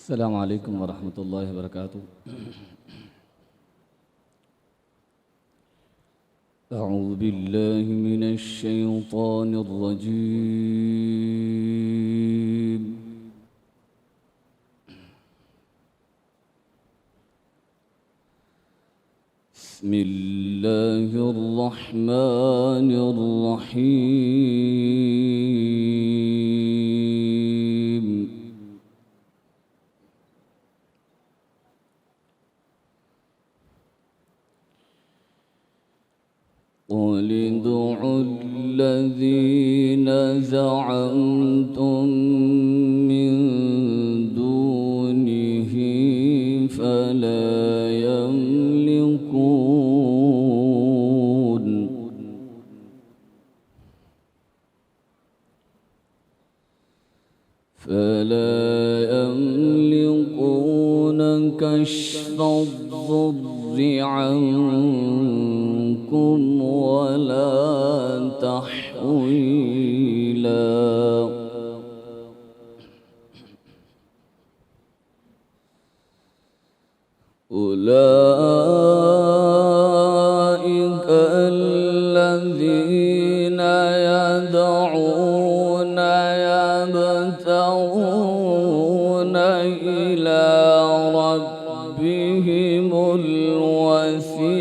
السلام عليكم ورحمة الله وبركاته. أعوذ بالله من الشيطان الرجيم. بسم الله الرحمن الرحيم. قل ادعوا الذين زعمتم من دونه فلا يملكون كشف الضر عنكم ولا تحويلا. أولئك الذين يدعون يبتغون إلى ربهم الوسيلة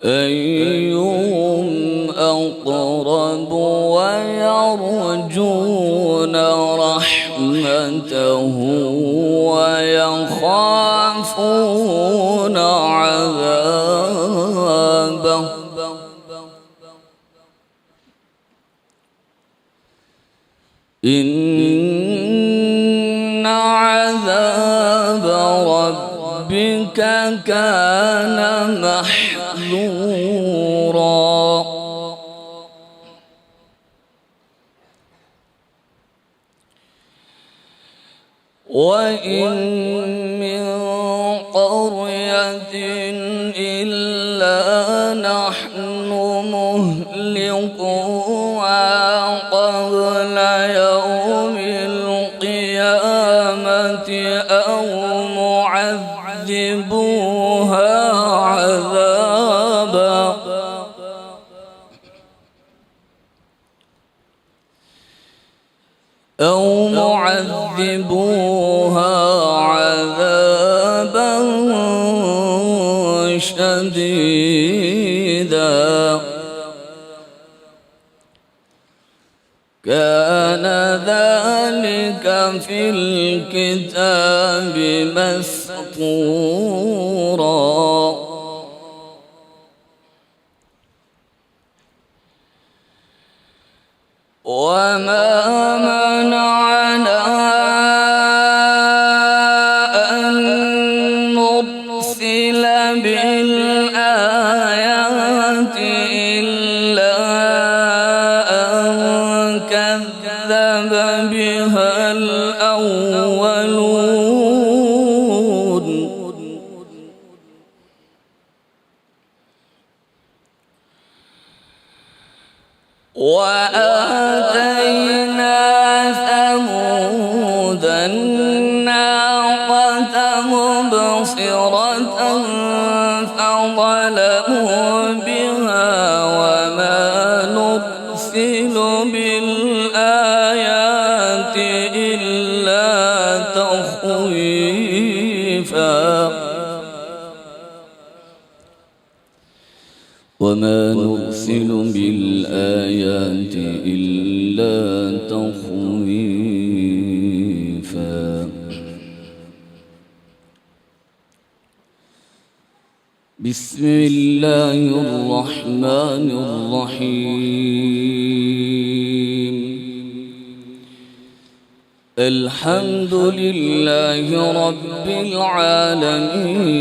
أيهم أقرب ويرجون رحمته ويخافون عذابه. إن عذاب ربك كان محذورا. وإن من قرية إلا نحن مهلكوها قبل يوم القيامة أو معذبوها عذابا شديدا. كان ذلك في الكتاب مسطورا. وما منعنا أن نرسل بالآيات إلا أن كذب بها الأولون. وآتينا ثمود الناقة مبصرة فظلموا بها وما نرسل بالآيات إلا تخويفا. وما نرسل بالآيات إلا تخويفا. بسم الله الرحمن الرحيم. الحمد لله رب العالمين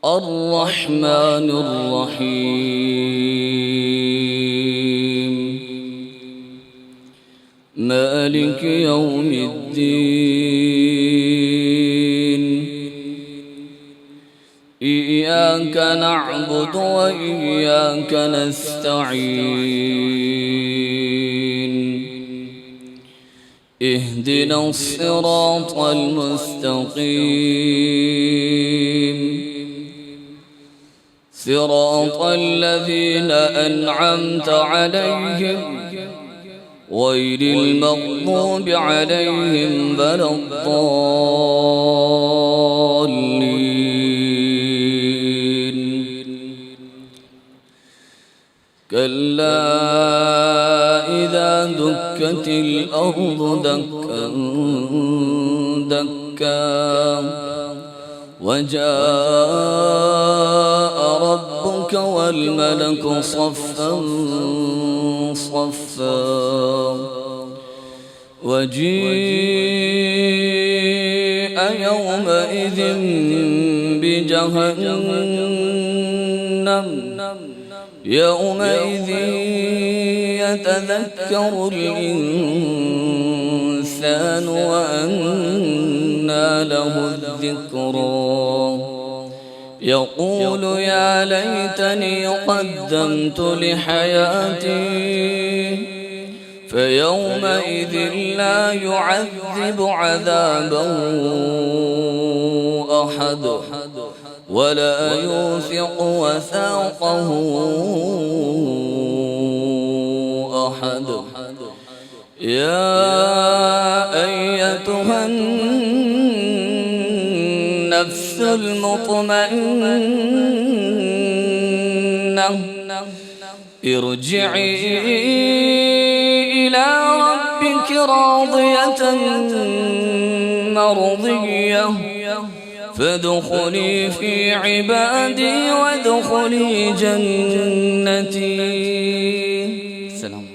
الرحمن الرحيم مالك يوم الدين إياك نعبد وإياك نستعين اهدنا الصراط المستقيم صراط الذين أنعمت عليهم غير المغضوب عليهم ولا الضالين كلا إذا دكت الأرض دكا دكا وجاء ربك والملك صفا صفا وجيء يومئذ بجهنم يومئذ يتذكر الإنسان وأنى له الذكرى يقول يا ليتني قدمت لحياتي فيومئذ لا يعذب عذابه أحد ولا يوثق وثاقه أحد يا أيتها النفس المطمئنة ارجعي إلى ربك راضية مرضية فادخلي في عبادي وادخلي جنتي. سلام.